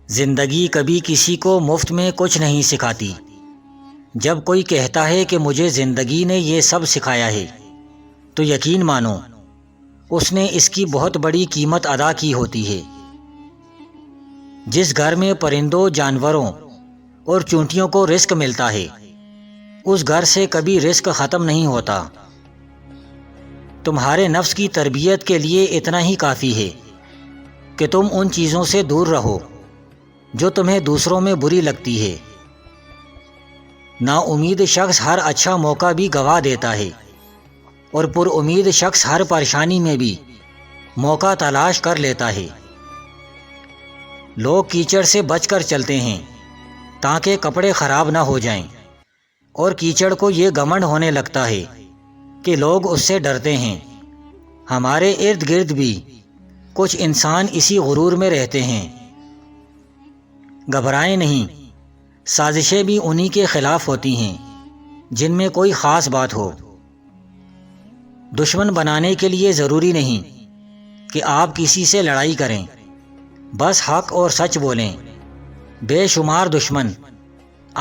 زندگی کبھی کسی کو مفت میں کچھ نہیں سکھاتی۔ جب کوئی کہتا ہے کہ مجھے زندگی نے یہ سب سکھایا ہے تو یقین مانو اس نے اس کی بہت بڑی قیمت ادا کی ہوتی ہے۔ جس گھر میں پرندوں، جانوروں اور چونٹیوں کو رزق ملتا ہے اس گھر سے کبھی رزق ختم نہیں ہوتا۔ تمہارے نفس کی تربیت کے لیے اتنا ہی کافی ہے کہ تم ان چیزوں سے دور رہو جو تمہیں دوسروں میں بری لگتی ہے۔ نا امید شخص ہر اچھا موقع بھی گوا دیتا ہے اور پر امید شخص ہر پریشانی میں بھی موقع تلاش کر لیتا ہے۔ لوگ کیچڑ سے بچ کر چلتے ہیں تاکہ کپڑے خراب نہ ہو جائیں، اور کیچڑ کو یہ گھمنڈ ہونے لگتا ہے کہ لوگ اس سے ڈرتے ہیں۔ ہمارے ارد گرد بھی کچھ انسان اسی غرور میں رہتے ہیں۔ گھبرائیں نہیں، سازشیں بھی انہی کے خلاف ہوتی ہیں جن میں کوئی خاص بات ہو۔ دشمن بنانے کے لیے ضروری نہیں کہ آپ کسی سے لڑائی کریں، بس حق اور سچ بولیں۔ بے شمار دشمن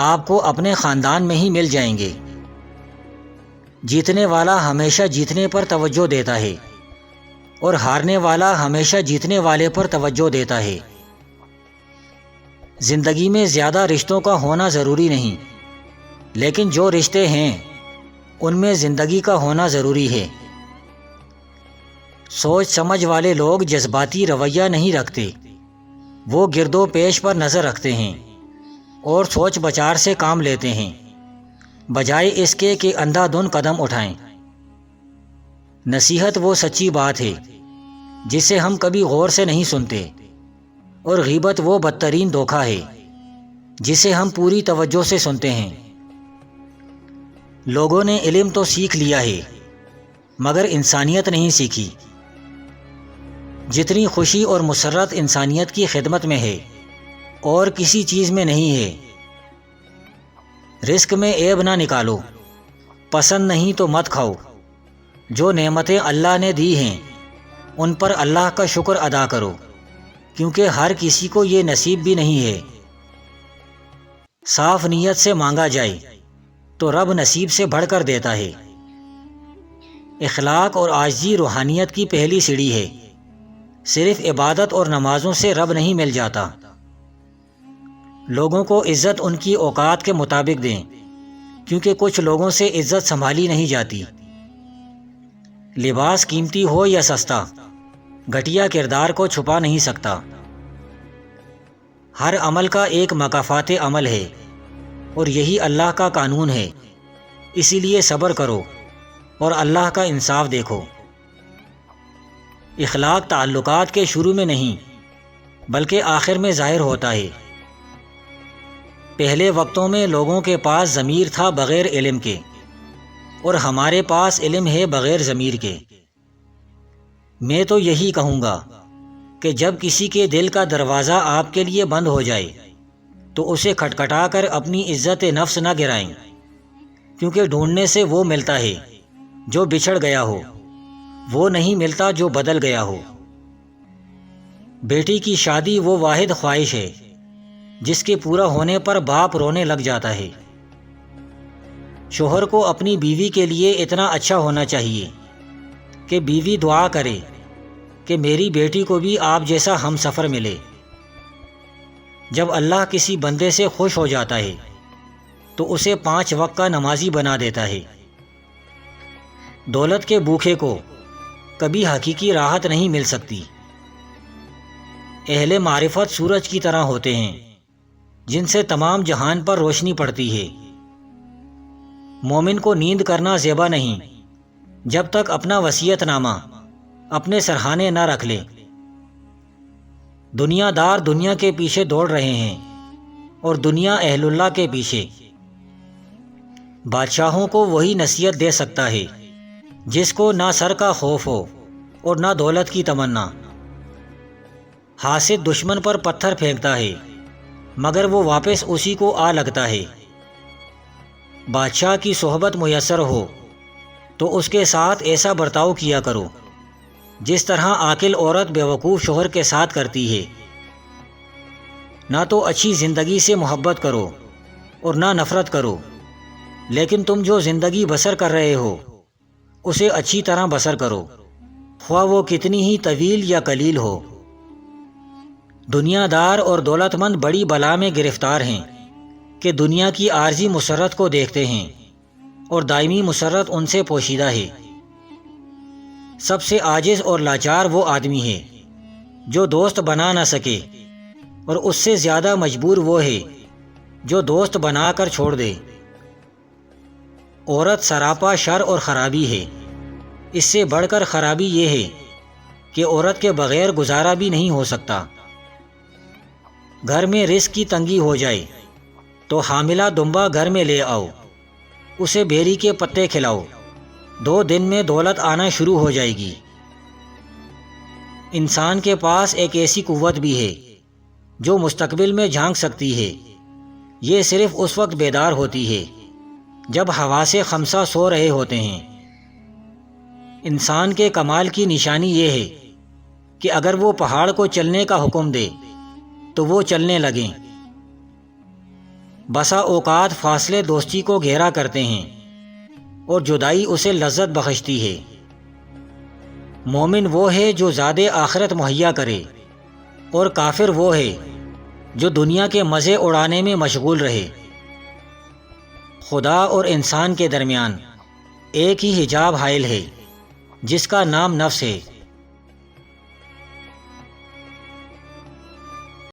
آپ کو اپنے خاندان میں ہی مل جائیں گے۔ جیتنے والا ہمیشہ جیتنے پر توجہ دیتا ہے اور ہارنے والا ہمیشہ جیتنے والے پر توجہ دیتا ہے۔ زندگی میں زیادہ رشتوں کا ہونا ضروری نہیں، لیکن جو رشتے ہیں ان میں زندگی کا ہونا ضروری ہے۔ سوچ سمجھ والے لوگ جذباتی رویہ نہیں رکھتے، وہ گرد و پیش پر نظر رکھتے ہیں اور سوچ بچار سے کام لیتے ہیں، بجائے اس کے کہ اندھا دھند قدم اٹھائیں۔ نصیحت وہ سچی بات ہے جسے ہم کبھی غور سے نہیں سنتے، اور غیبت وہ بدترین دھوکہ ہے جسے ہم پوری توجہ سے سنتے ہیں۔ لوگوں نے علم تو سیکھ لیا ہے مگر انسانیت نہیں سیکھی۔ جتنی خوشی اور مسرت انسانیت کی خدمت میں ہے اور کسی چیز میں نہیں ہے۔ رزق میں عیب نہ نکالو، پسند نہیں تو مت کھاؤ۔ جو نعمتیں اللہ نے دی ہیں ان پر اللہ کا شکر ادا کرو، کیونکہ ہر کسی کو یہ نصیب بھی نہیں ہے۔ صاف نیت سے مانگا جائے تو رب نصیب سے بڑھ کر دیتا ہے۔ اخلاق اور عاجزی روحانیت کی پہلی سیڑھی ہے۔ صرف عبادت اور نمازوں سے رب نہیں مل جاتا۔ لوگوں کو عزت ان کی اوقات کے مطابق دیں، کیونکہ کچھ لوگوں سے عزت سنبھالی نہیں جاتی۔ لباس قیمتی ہو یا سستا، گھٹیا کردار کو چھپا نہیں سکتا۔ ہر عمل کا ایک مکافات عمل ہے اور یہی اللہ کا قانون ہے، اسی لیے صبر کرو اور اللہ کا انصاف دیکھو۔ اخلاق تعلقات کے شروع میں نہیں بلکہ آخر میں ظاہر ہوتا ہے۔ پہلے وقتوں میں لوگوں کے پاس ضمیر تھا بغیر علم کے، اور ہمارے پاس علم ہے بغیر ضمیر کے۔ میں تو یہی کہوں گا کہ جب کسی کے دل کا دروازہ آپ کے لیے بند ہو جائے تو اسے کھٹکھٹا کر اپنی عزت نفس نہ گرائیں، کیونکہ ڈھونڈنے سے وہ ملتا ہے جو بچھڑ گیا ہو، وہ نہیں ملتا جو بدل گیا ہو۔ بیٹی کی شادی وہ واحد خواہش ہے جس کے پورا ہونے پر باپ رونے لگ جاتا ہے۔ شوہر کو اپنی بیوی کے لیے اتنا اچھا ہونا چاہیے کہ بیوی دعا کرے کہ میری بیٹی کو بھی آپ جیسا ہم سفر ملے۔ جب اللہ کسی بندے سے خوش ہو جاتا ہے تو اسے 5 وقت کا نمازی بنا دیتا ہے۔ دولت کے بھوکے کو کبھی حقیقی راحت نہیں مل سکتی۔ اہل معرفت سورج کی طرح ہوتے ہیں جن سے تمام جہان پر روشنی پڑتی ہے۔ مومن کو نیند کرنا زیبا نہیں جب تک اپنا وصیت نامہ اپنے سرہانے نہ رکھ لے۔ دنیا دار دنیا کے پیچھے دوڑ رہے ہیں اور دنیا اہل اللہ کے پیچھے۔ بادشاہوں کو وہی نصیحت دے سکتا ہے جس کو نہ سر کا خوف ہو اور نہ دولت کی تمنا۔ حاسد دشمن پر پتھر پھینکتا ہے مگر وہ واپس اسی کو آ لگتا ہے۔ بادشاہ کی صحبت میسر ہو تو اس کے ساتھ ایسا برتاؤ کیا کرو جس طرح عاقل عورت بیوقوف شوہر کے ساتھ کرتی ہے۔ نہ تو اچھی زندگی سے محبت کرو اور نہ نفرت کرو، لیکن تم جو زندگی بسر کر رہے ہو اسے اچھی طرح بسر کرو، خواہ وہ کتنی ہی طویل یا قلیل ہو۔ دنیا دار اور دولت مند بڑی بلا میں گرفتار ہیں کہ دنیا کی عارضی مسرت کو دیکھتے ہیں اور دائمی مسرت ان سے پوشیدہ ہے۔ سب سے عاجز اور لاچار وہ آدمی ہے جو دوست بنا نہ سکے، اور اس سے زیادہ مجبور وہ ہے جو دوست بنا کر چھوڑ دے۔ عورت سراپا شر اور خرابی ہے، اس سے بڑھ کر خرابی یہ ہے کہ عورت کے بغیر گزارا بھی نہیں ہو سکتا۔ گھر میں رزق کی تنگی ہو جائے تو حاملہ دمبا گھر میں لے آؤ، اسے بیری کے پتے کھلاؤ، 2 دن میں دولت آنا شروع ہو جائے گی۔ انسان کے پاس ایک ایسی قوت بھی ہے جو مستقبل میں جھانک سکتی ہے، یہ صرف اس وقت بیدار ہوتی ہے جب حواس خمسہ سو رہے ہوتے ہیں۔ انسان کے کمال کی نشانی یہ ہے کہ اگر وہ پہاڑ کو چلنے کا حکم دے تو وہ چلنے لگیں۔ بسا اوقات فاصلے دوستی کو گھیرا کرتے ہیں اور جدائی اسے لذت بخشتی ہے۔ مومن وہ ہے جو زاد آخرت مہیا کرے، اور کافر وہ ہے جو دنیا کے مزے اڑانے میں مشغول رہے۔ خدا اور انسان کے درمیان ایک ہی حجاب حائل ہے جس کا نام نفس ہے۔